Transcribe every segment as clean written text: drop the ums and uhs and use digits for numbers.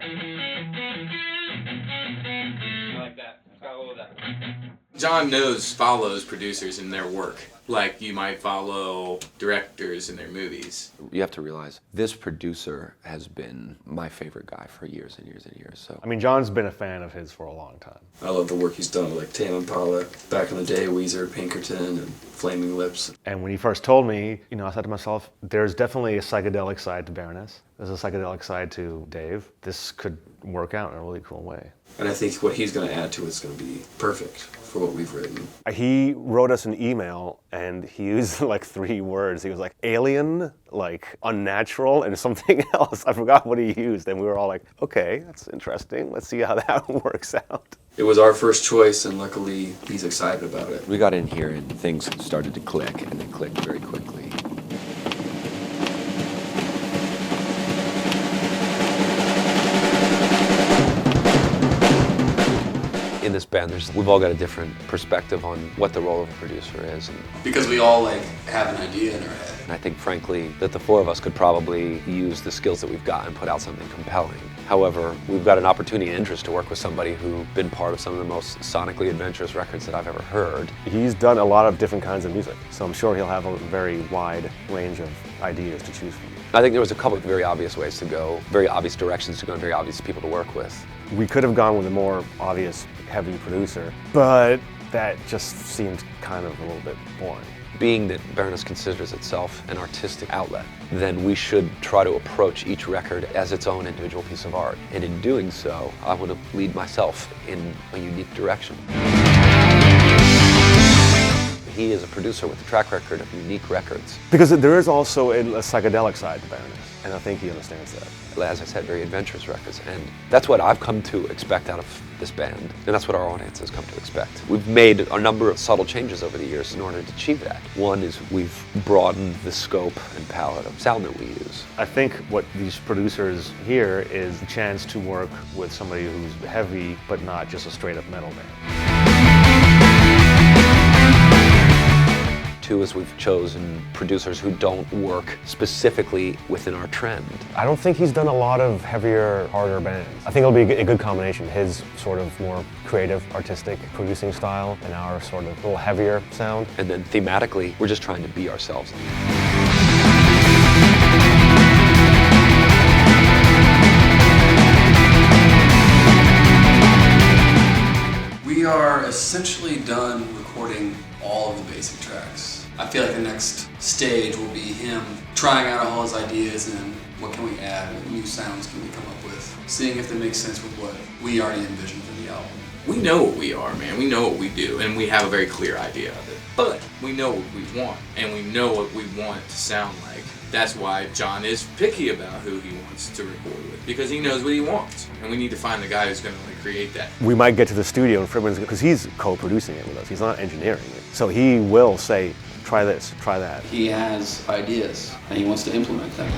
I like that. Got all of that. John follows producers in their work, like you might follow directors in their movies. You have to realize this producer has been my favorite guy for years and years and years. So I mean, John's been a fan of his for a long time. I love the work he's done with like Tame Impala, back in the day, Weezer, Pinkerton, and Flaming Lips. And when he first told me, I said to myself, there's definitely a psychedelic side to Baroness. There's a psychedelic side to Dave. This could work out in a really cool way. And I think what he's going to add to it is going to be perfect for what we've written. He wrote us an email and he used like 3 words. He was like alien, like unnatural, and something else. I forgot what he used. And we were all like, okay, that's interesting. Let's see how that works out. It was our first choice, and luckily he's excited about it. we got in here and things started to click, and they clicked very quickly. In this band, we've all got a different perspective on what the role of a producer is. Because we all like have an idea in our head. And I think, frankly, that the 4 of us could probably use the skills that we've got and put out something compelling. However, we've got an opportunity and interest to work with somebody who's been part of some of the most sonically adventurous records that I've ever heard. He's done a lot of different kinds of music, so I'm sure he'll have a very wide range of ideas to choose from. I think there was a couple of very obvious ways to go, very obvious directions to go, and very obvious people to work with. We could have gone with a more obvious, heavy producer, but that just seemed kind of a little bit boring. Being that Baroness considers itself an artistic outlet, then we should try to approach each record as its own individual piece of art. And in doing so, I want to lead myself in a unique direction. He is a producer with a track record of unique records. Because there is also a psychedelic side to Baroness, and I think he understands that. As I said, very adventurous records, and that's what I've come to expect out of this band, and that's what our audience has come to expect. We've made a number of subtle changes over the years in order to achieve that. One is we've broadened the scope and palette of sound that we use. I think what these producers hear is a chance to work with somebody who's heavy, but not just a straight-up metal band. 2 is we've chosen producers who don't work specifically within our trend. I don't think he's done a lot of heavier, harder bands. I think it'll be a good combination. His sort of more creative, artistic producing style and our sort of little heavier sound. And then thematically, we're just trying to be ourselves. We are essentially done recording all of the basic tracks. I feel like the next stage will be him trying out all his ideas and what can we add, what new sounds can we come up with, seeing if they make sense with what we already envisioned for the album. We know what we are, man. We know what we do, and we have a very clear idea of it. But we know what we want, and we know what we want it to sound like. That's why John is picky about who he wants to record with, because he knows what he wants, and we need to find the guy who's going to create that. We might get to the studio and Friedman's, because he's co-producing it with us, he's not engineering it. So he will say, try this, try that. He has ideas, and he wants to implement them.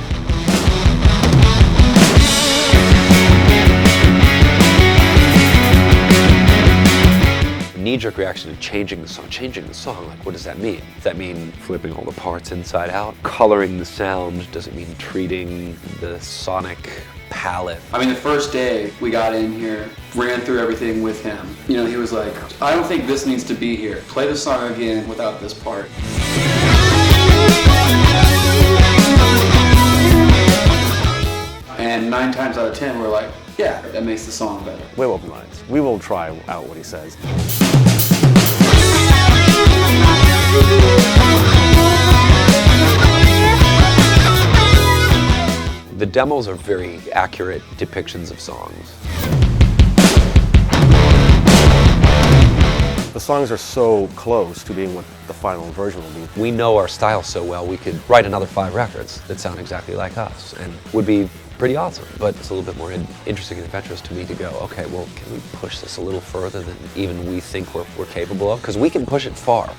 Knee-jerk reaction to changing the song, like what does that mean? Does that mean flipping all the parts inside out? Coloring the sound? Does it mean treating the sonic palette? I mean, the first day we got in here, ran through everything with him. You know, he was like, I don't think this needs to be here. Play the song again without this part. And 9 times out of 10, we're like, yeah, that makes the song better. We're open minds. We will try out what he says. The demos are very accurate depictions of songs. The songs are so close to being what the final version will be. We know our style so well, we could write another 5 records that sound exactly like us, and would be pretty awesome. But it's a little bit more interesting and adventurous to me to go, okay, well, can we push this a little further than even we think we're capable of? Because we can push it far.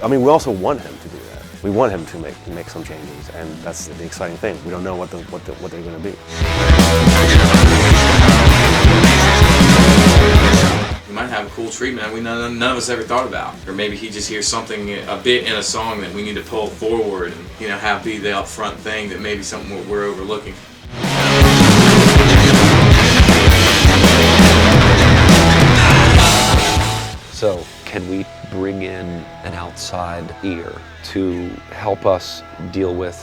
I mean, we also want him to do that. We want him to make some changes, and that's the exciting thing. We don't know what they're going to be. We might have a cool treatment none of us ever thought about. Or maybe he just hears something, a bit in a song that we need to pull forward and, you know, have be the upfront thing that maybe something we're overlooking. So can we bring in an outside ear to help us deal with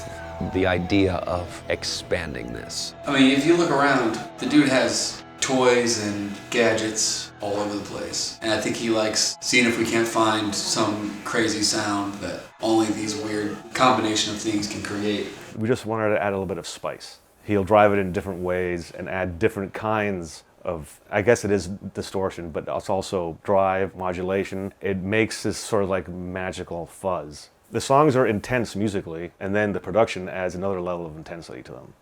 the idea of expanding this? I mean, if you look around, the dude has toys and gadgets all over the place. And I think he likes seeing if we can't find some crazy sound that only these weird combination of things can create. We just wanted to add a little bit of spice. He'll drive it in different ways and add different kinds of, I guess it is distortion, but it's also drive, modulation. It makes this sort of like magical fuzz. The songs are intense musically, and then the production adds another level of intensity to them.